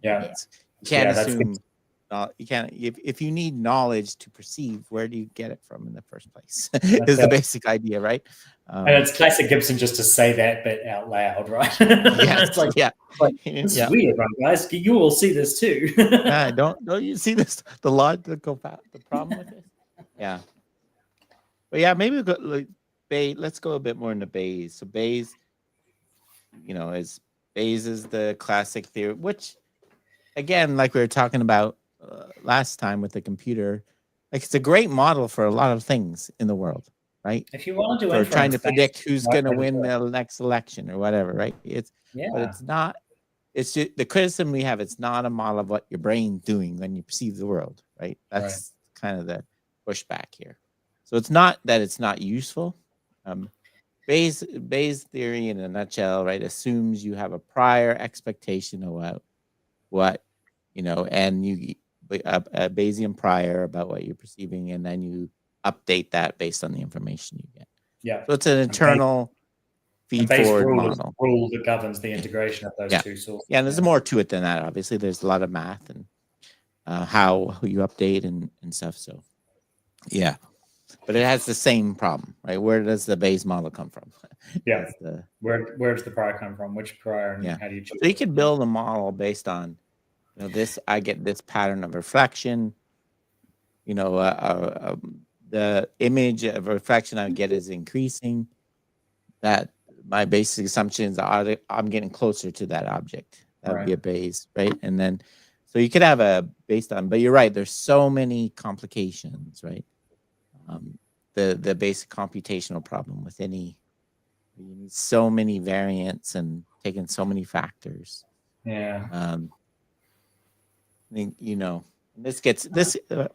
B: Yeah.
A: You can't assume. You can't. If you need knowledge to perceive, where do you get it from in the first place? Is the basic idea, right?
B: And it's classic Gibson just to say that bit out loud, right?
A: Yes,
B: it's like, this is weird, right, guys? You will see this too.
A: Don't you see this? The problem with this? Yeah. But yeah, maybe we'll go, like, let's go a bit more into Bayes. So Bayes, Bayes is the classic theory, which, again, like we were talking about last time with the computer, like it's a great model for a lot of things in the world, right?
B: If you want to do
A: for trying to predict who's going to win the next election or whatever, right? But it's not. It's just the criticism we have. It's not a model of what your brain's doing when you perceive the world, right? That's kind of the pushback here. So it's not that it's not useful. Bayes theory, in a nutshell, right, assumes you have a prior expectation of what and you a Bayesian prior about what you're perceiving, and then you update that based on the information you get.
B: Yeah.
A: So it's an internal feed-forward model.
B: Rule that governs the integration of those two sources.
A: Yeah, and there's more to it than that. Obviously, there's a lot of math and how you update and stuff. So, yeah. But it has the same problem, right? Where does the Bayes model come from?
B: Yeah. Where does the prior come from? Which prior? And how do you choose?
A: So you can build a model based on, this. I get this pattern of reflection. The image of reflection I get is increasing. That my basic assumptions are I'm getting closer to that object. That would be a Bayes, right? And then, so you could have but you're right. There's so many complications, right? The basic computational problem with you need so many variants and taking so many factors.
B: Yeah.
A: I think, we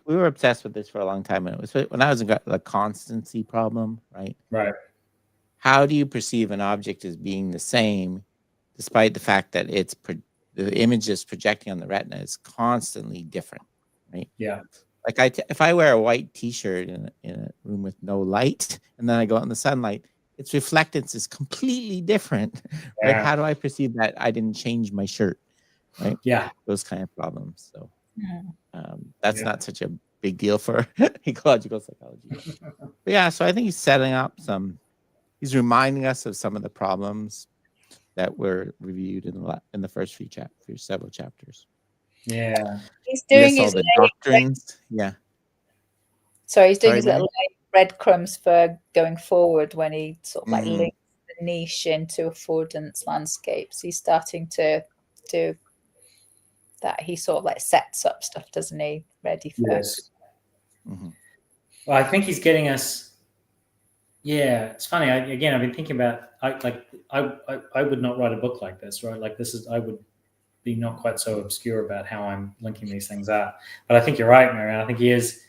A: were obsessed with this for a long time. And it was when I was in the constancy problem, right?
B: Right.
A: How do you perceive an object as being the same, despite the fact that the image is projecting on the retina is constantly different, right?
B: Yeah.
A: Like if I wear a white T-shirt in a room with no light, and then I go out in the sunlight, its reflectance is completely different, right? How do I perceive that I didn't change my shirt, right?
B: Yeah,
A: those kind of problems. So that's not such a big deal for ecological psychology. But yeah, so I think he's reminding us of some of the problems that were reviewed in the first several chapters.
B: Yeah,
C: he's doing his
A: doctrines. Yeah.
C: Sorry, he's doing his little breadcrumbs for going forward when he sort of links the niche into affordance landscapes. He's starting to do that. He sort of sets up stuff, doesn't he? Ready for.
B: Yes. Mm-hmm. Well, I think he's getting us. Yeah, it's funny. I've been thinking about. I would not write a book like this, right? Like this is. I would be not quite so obscure about how I'm linking these things up. But I think you're right, Marianne. I think he's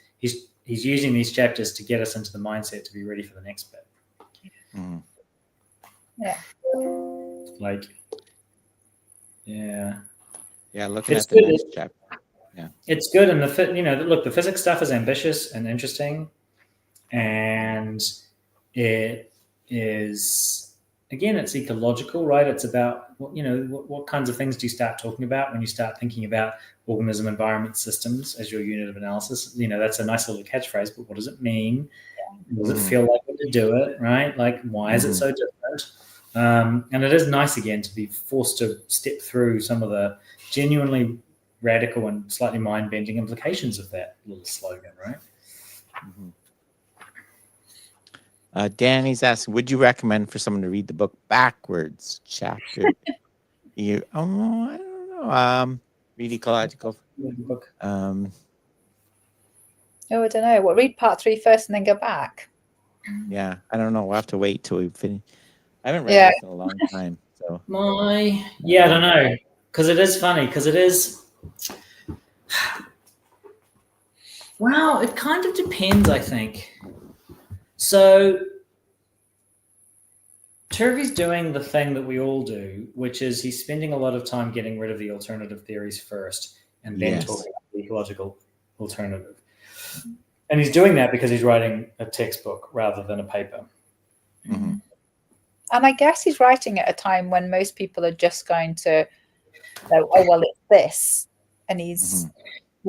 B: using these chapters to get us into the mindset to be ready for the next bit.
A: Mm.
C: Yeah.
A: Yeah, looking at the next chapter. Yeah.
B: It's good, and the physics stuff is ambitious and interesting, and it is. Again, it's ecological, right? It's about, what kinds of things do you start talking about when you start thinking about organism, environment, systems as your unit of analysis? That's a nice little catchphrase, but what does it mean? Does it feel like when you do it, right? Like, why is it so different? And it is nice, again, to be forced to step through some of the genuinely radical and slightly mind-bending implications of that little slogan, right?
A: Mm-hmm. Danny's asking, would you recommend for someone to read the book backwards? Chapter I don't know. Read Ecological.
B: Book.
C: I don't know. Read part 3 first and then go back.
A: Yeah, I don't know. We'll have to wait till we finish. I haven't read this in a long time. So
B: I don't know, because it is funny. Because it is. Well, it kind of depends, I think. So Turvey's doing the thing that we all do, which is he's spending a lot of time getting rid of the alternative theories first and then talking about the ecological alternative. And he's doing that because he's writing a textbook rather than a paper.
A: Mm-hmm.
C: And I guess he's writing at a time when most people are just going to go, oh, well, it's this. And he's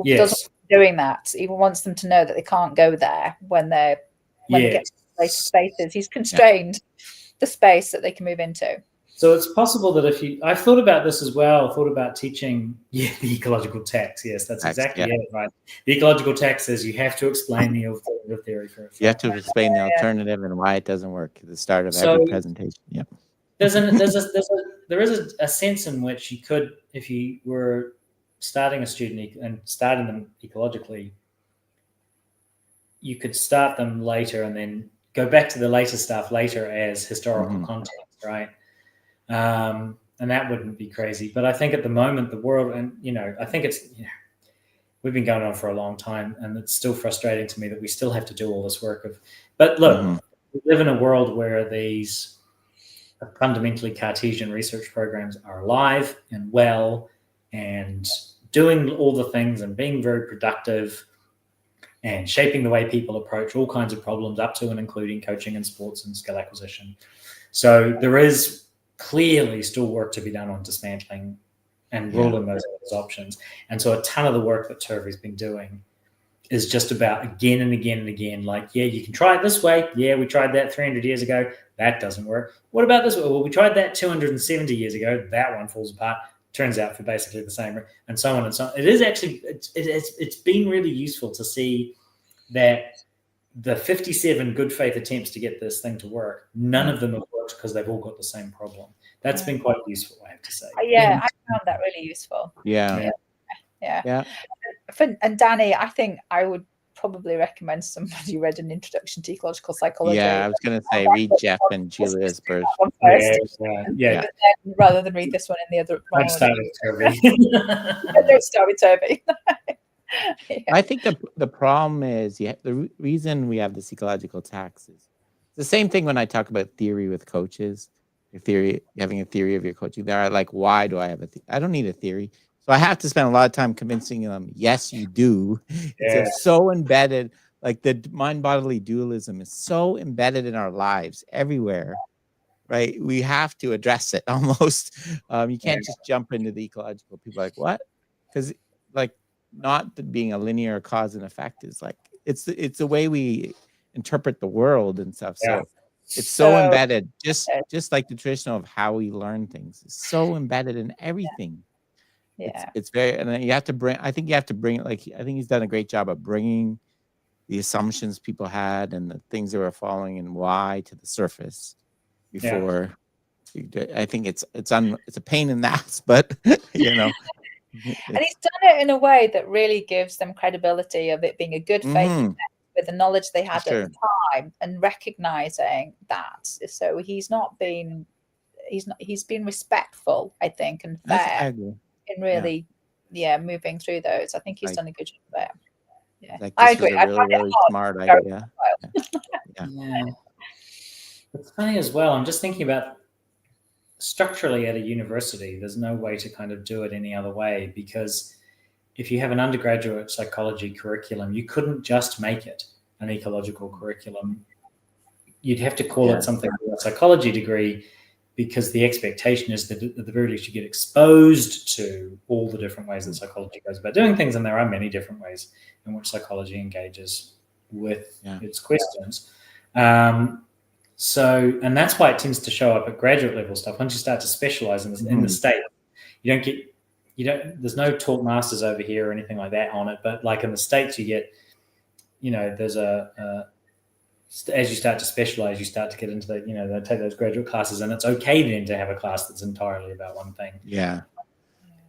C: doesn't doing that. He wants them to know that they can't go there when they get to later spaces. He's constrained the space that they can move into.
B: So it's possible that I've thought about this as well, thought about teaching the ecological tax. Yes, that's exactly it, right? The ecological tax says you have to explain the alternative theory first.
A: You have to explain the alternative and why it doesn't work at the start of every presentation. Yeah.
B: There is a sense in which you could, if you were starting a student and starting them ecologically, you could start them later and then go back to the later stuff later as historical context, right? And that wouldn't be crazy. But I think at the moment, the world, and, I think it's, we've been going on for a long time, and it's still frustrating to me that we still have to do all this work but look, we live in a world where these fundamentally Cartesian research programs are alive and well and doing all the things and being very productive and shaping the way people approach all kinds of problems up to and including coaching and sports and skill acquisition. So there is clearly still work to be done on dismantling and ruling those options. And so a ton of the work that Turvey's been doing is just about again and again and again, like, you can try it this way. Yeah, we tried that 300 years ago. That doesn't work. What about this way? Well, we tried that 270 years ago. That one falls apart. Turns out for basically the same, and so on and so on. It is actually, it's been really useful to see that the 57 good faith attempts to get this thing to work, none of them have worked because they've all got the same problem. That's been quite useful, I have to say.
C: Yeah, I found that really useful.
A: Yeah.
C: And Danny, I think I would probably recommend somebody read An Introduction to Ecological Psychology.
A: Yeah, I was going to say read Jeff and Julia's first.
C: Rather than read this one in the other.
B: I'd start with Turvey.
C: Don't start with Turvey.
A: I think the problem is the reason we have this ecological tax is the same thing when I talk about theory with coaches. Having a theory of your coaching. They're like, why do I have a theory? I don't need a theory. So I have to spend a lot of time convincing them, yes, you do. It's so embedded, like the mind-bodily dualism is so embedded in our lives everywhere, right? We have to address it almost. You can't just jump into the ecological. People are like, what? Because like not being a linear cause and effect is like, it's the way we interpret the world and stuff. So it's so embedded, just like the tradition of how we learn things. It's so embedded in everything. It's very, and then you have to bring, I think he's done a great job of bringing the assumptions people had and the things they were following and why to the surface before. I think it's a pain in the ass, but
C: and he's done it in a way that really gives them credibility of it being a good faith with the knowledge they had at the time and recognizing that. So he's been respectful, I think, and fair. In really, moving through those. I think he's done a good job there. Yeah,
A: like
C: I agree.
A: I really, really smart idea.
B: It's funny as well. I'm just thinking about structurally at a university, there's no way to kind of do it any other way, because if you have an undergraduate psychology curriculum, you couldn't just make it an ecological curriculum. You'd have to call it something like a psychology degree, because the expectation is that at the very least you get exposed to all the different ways that psychology goes about doing things, and there are many different ways in which psychology engages with its questions. So, and that's why it tends to show up at graduate level stuff. Once you start to specialize in the States, there's no taught masters over here or anything like that on it, but like in the States you get, there's as you start to specialize, you start to get into they take those graduate classes, and it's okay then to have a class that's entirely about one thing.
A: Yeah.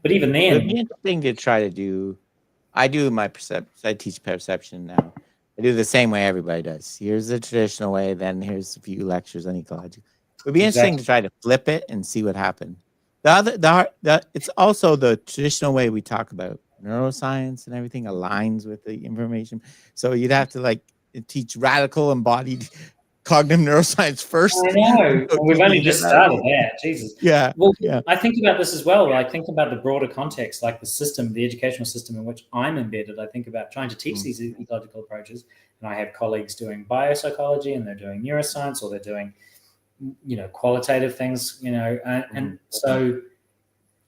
B: But even then,
A: it'd be interesting to try to do. I do my I teach perception now. I do the same way everybody does. Here's the traditional way, then here's a few lectures on ecology. It would be interesting to try to flip it and see what happened. It's also the traditional way we talk about neuroscience and everything aligns with the information. So you'd have to teach radical embodied cognitive neuroscience first.
B: I know. We've only just started that. Jesus.
A: Yeah.
B: Well, I think about this as well. I think about the broader context, like the system, the educational system in which I'm embedded. I think about trying to teach these ecological approaches. And I have colleagues doing biopsychology, and they're doing neuroscience, or they're doing, qualitative things, and so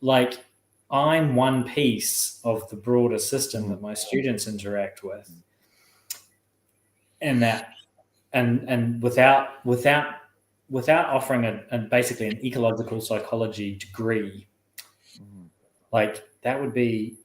B: like I'm one piece of the broader system that my students interact with, and without offering basically an ecological psychology degree, like that would be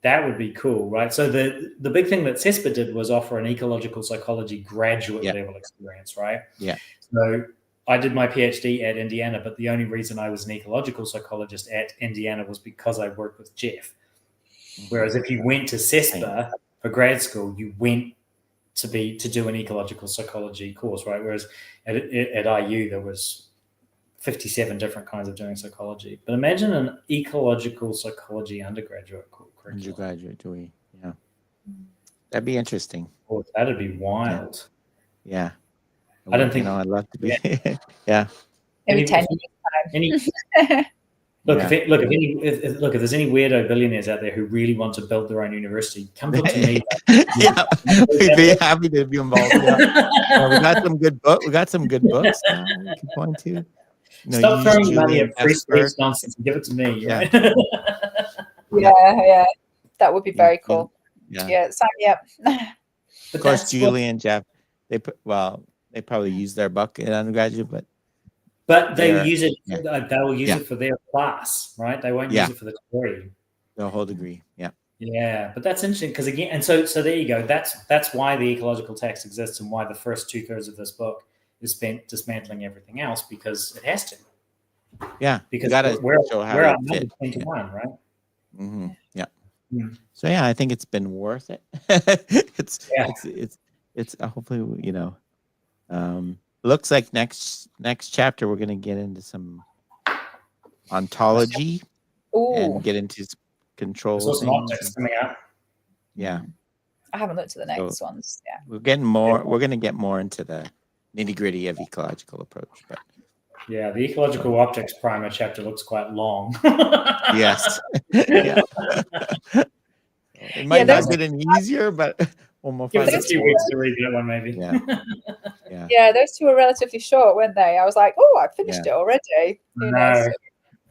B: cool, right? So the big thing that CESPA did was offer an ecological psychology graduate level experience, right?
A: Yeah.
B: So I did my PhD at Indiana, but the only reason I was an ecological psychologist at Indiana was because I worked with Jeff. Whereas if you went to CESPA for grad school, you went to do an ecological psychology course, right? Whereas at IU there was 57 different kinds of doing psychology. But imagine an ecological psychology undergraduate curriculum.
A: Undergraduate, yeah. That'd be interesting.
B: Oh, that'd be wild.
A: Yeah.
B: I don't think
A: I'd love to be. Yeah.
C: Maybe 10 years time.
B: Look, if there's any weirdo billionaires out there who really want to build their own university, come talk to me.
A: Yeah, we'd be happy to be involved. Yeah. We got some good books now we can point to.
B: Stop throwing money at free speech nonsense and give it to me.
A: Yeah.
C: Yeah. That would be very cool. Yeah. Sign me up.
A: Of course, Julie and Jeff, they probably use their book in undergraduate,
B: but they use it. Yeah. They will use it for their class, right? They won't use it for the degree.
A: The whole degree, yeah.
B: Yeah, but that's interesting because again, and so there you go. That's why the ecological text exists and why the first 2/3 of this book is spent dismantling everything else, because it has to.
A: Yeah,
B: because
A: we're
B: at number 21, right?
A: Mm-hmm. Yeah. Mm-hmm. So yeah, I think it's been worth it. It's hopefully looks like next chapter we're going to get into some ontology and get into control.
B: So some optics coming out.
A: Yeah.
C: I haven't looked at the next ones. Yeah.
A: We're getting more. We're going to get more into the nitty-gritty of ecological approach, but
B: yeah, the ecological optics primer chapter looks quite long.
A: Yes. Yeah. It might not get any easier, but
B: give us a few weeks to read that one, maybe.
A: Yeah.
C: Yeah, those two were relatively short, weren't they? I was like, oh, I finished it already.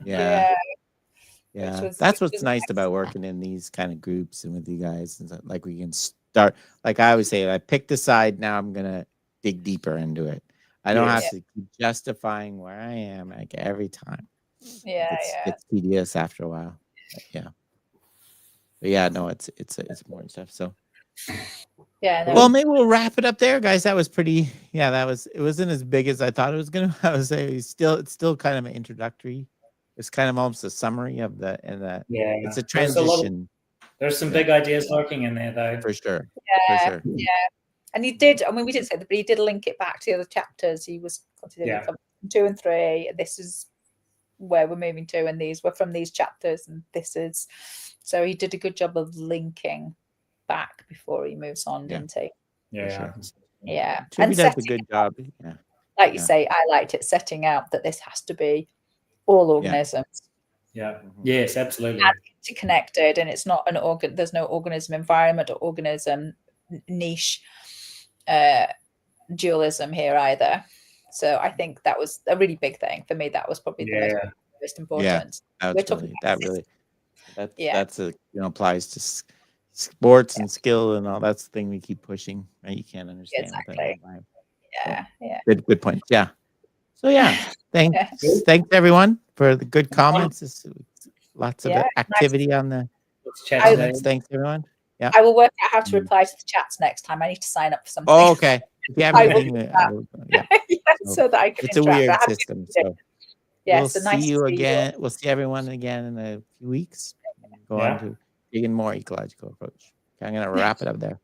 A: Yeah. That's what's nice about working in these kind of groups and with you guys. Like we can start, like I always say, I picked a side, now I'm gonna dig deeper into it. I don't have to keep justifying where I am like every time. It's tedious after a while. But it's more stuff. So well, maybe we'll wrap it up there, guys. That was pretty. Yeah, it wasn't as big as I thought it was gonna. I would say it's still kind of an introductory. It's kind of almost a summary of it's a transition.
B: There's some big ideas lurking in there, though.
A: For sure.
C: Yeah. And he did. I mean, we didn't say that, but he did link it back to the other chapters. He was considering 2 and 3. This is where we're moving to, and these were from these chapters, and this is. So he did a good job of linking back before he moves on, didn't he?
B: Yeah.
C: Yeah.
A: And does a good job. Yeah.
C: Like you say, I liked it setting out that this has to be all organisms.
B: Yeah. Yes, absolutely.
C: And interconnected, and it's not an organ. There's no organism environment or organism niche dualism here either. So I think that was a really big thing for me. That was probably the most important.
A: That's applies to sports and skill and all. That's the thing we keep pushing. Right? You can't understand.
C: Exactly. Yeah.
A: Good point. Yeah. So thanks everyone for the good comments. Lots of activity on the chat. Thanks everyone. Yeah.
C: I will work out how to reply to the chats next time. I need to sign up for something.
A: Oh, okay. If you have anything,
C: so that I can.
A: It's a weird system. So we'll
C: so nice
A: see you again. We'll see everyone again in a few weeks. Go on to dig in more ecological approach. Okay, I'm going to wrap it up there.